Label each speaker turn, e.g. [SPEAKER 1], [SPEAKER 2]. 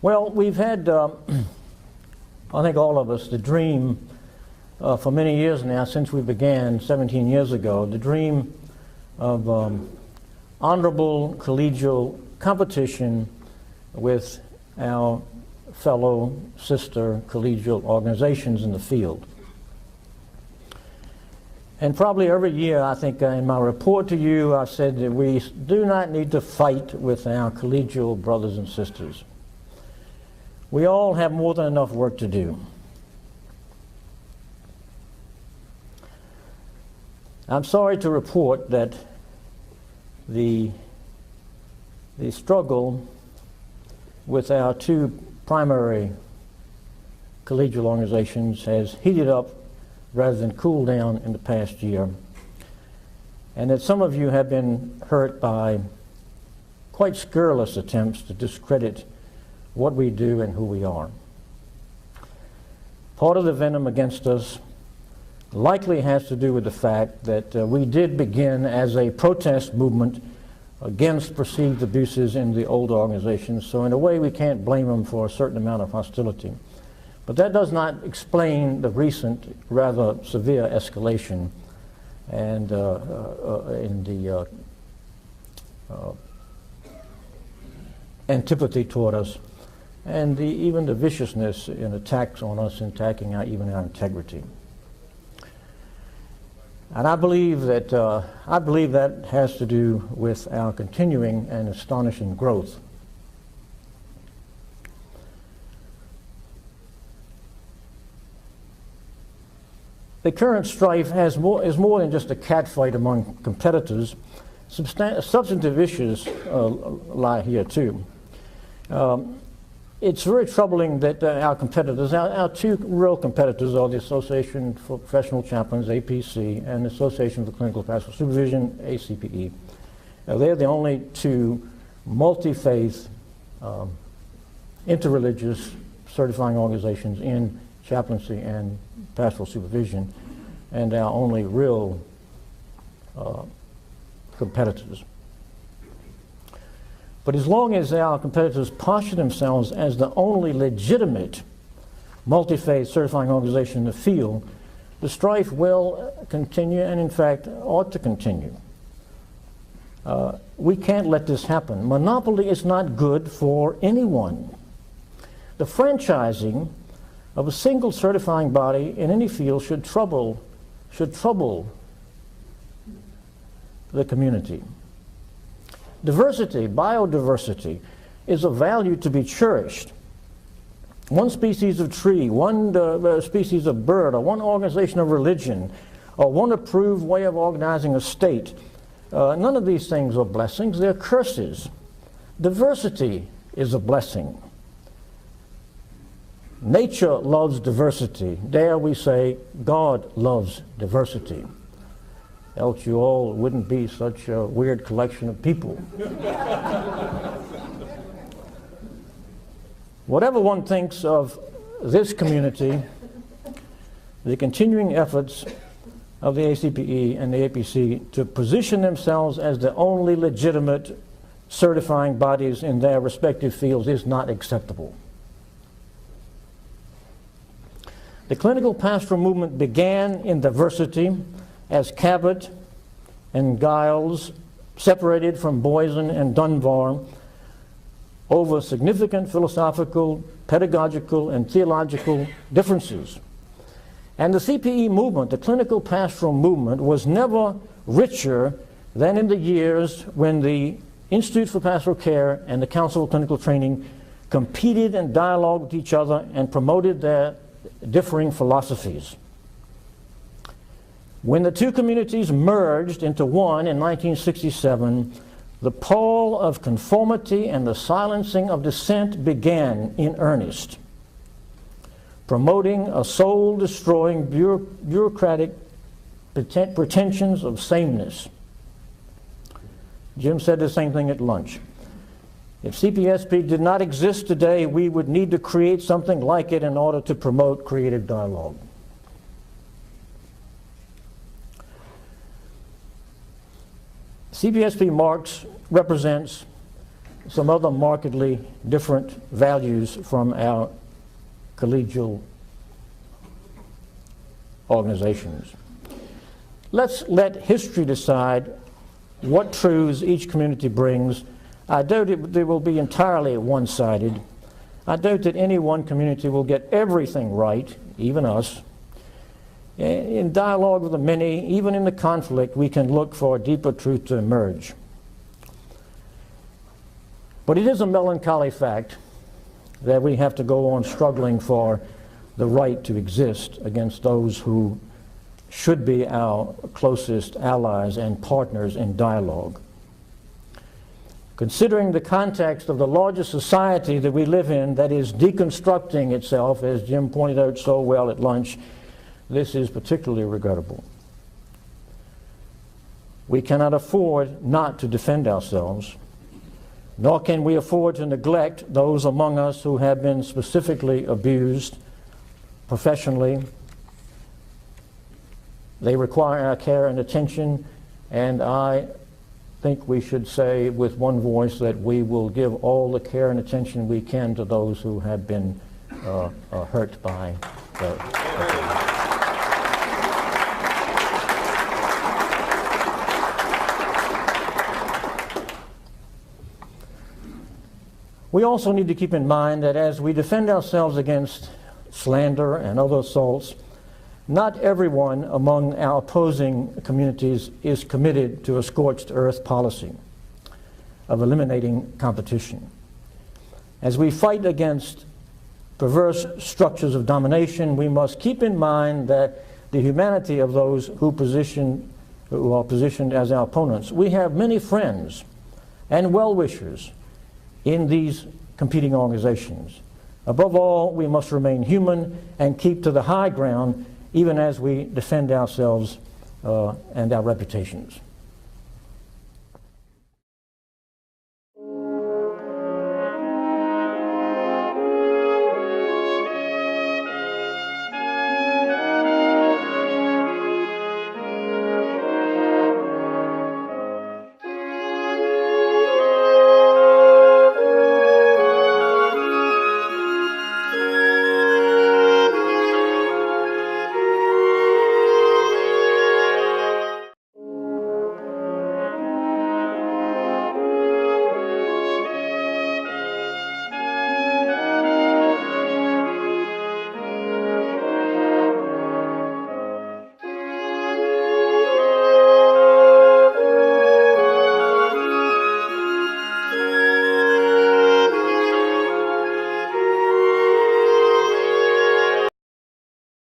[SPEAKER 1] Well, we've had, I think all of us, the dream for many years now, since we began 17 years ago, the dream of honorable collegial competition with our fellow sister collegial organizations in the field. And probably every year, I think in my report to you, I said that we do not need to fight with our collegial brothers and sisters. We all have more than enough work to do. I'm sorry to report that the struggle with our two primary collegial organizations has heated up rather than cooled down in the past year, and that some of you have been hurt by quite scurrilous attempts to discredit what we do and who we are. Part of the venom against us likely has to do with the fact that we did begin as a protest movement against perceived abuses in the old organizations, so in a way we can't blame them for a certain amount of hostility. But that does not explain the recent, rather severe escalation and in the antipathy toward us, and even the viciousness in attacks on us, attacking even our integrity. And I believe that has to do with our continuing and astonishing growth. The current strife is more than just a catfight among competitors. Substantive issues lie here too. It's very troubling that our competitors, our two real competitors are the Association for Professional Chaplains, APC, and the Association for Clinical Pastoral Supervision, ACPE. They're the only two multi-faith, interreligious certifying organizations in chaplaincy and pastoral supervision, and our only real competitors. But as long as our competitors posture themselves as the only legitimate multi-faith certifying organization in the field, the strife will continue and in fact ought to continue. We can't let this happen. Monopoly is not good for anyone. The franchising of a single certifying body in any field should trouble the community. Diversity, biodiversity, is a value to be cherished. One species of tree, one species of bird, or one organization of religion, or one approved way of organizing a state, none of these things are blessings, they're curses. Diversity is a blessing. Nature loves diversity. Dare we say, God loves diversity. Else you all wouldn't be such a weird collection of people. Whatever one thinks of this community, the continuing efforts of the ACPE and the APC to position themselves as the only legitimate certifying bodies in their respective fields is not acceptable. The clinical pastoral movement began in diversity as Cabot and Giles separated from Boysen and Dunbar over significant philosophical, pedagogical, and theological differences. And the CPE movement, the clinical pastoral movement, was never richer than in the years when the Institute for Pastoral Care and the Council of Clinical Training competed and dialogued with each other and promoted their differing philosophies. When the two communities merged into one in 1967, the pole of conformity and the silencing of dissent began in earnest, promoting a soul-destroying bureaucratic pretensions of sameness. Jim said the same thing at lunch. If CPSP did not exist today, we would need to create something like it in order to promote creative dialogue. CPSP represents some other markedly different values from our collegial organizations. Let's let history decide what truths each community brings. I doubt they will be entirely one-sided. I doubt that any one community will get everything right, even us. In dialogue with the many, even in the conflict, we can look for a deeper truth to emerge. But it is a melancholy fact that we have to go on struggling for the right to exist against those who should be our closest allies and partners in dialogue. Considering the context of the larger society that we live in that is deconstructing itself, as Jim pointed out so well at lunch, this is particularly regrettable. We cannot afford not to defend ourselves, nor can we afford to neglect those among us who have been specifically abused professionally. They require our care and attention, and I think we should say with one voice that we will give all the care and attention we can to those who have been hurt by the We also need to keep in mind that as we defend ourselves against slander and other assaults, not everyone among our opposing communities is committed to a scorched earth policy of eliminating competition. As we fight against perverse structures of domination, we must keep in mind that the humanity of those who are positioned as our opponents. We have many friends and well-wishers in these competing organizations. Above all, we must remain human and keep to the high ground even as we defend ourselves and our reputations.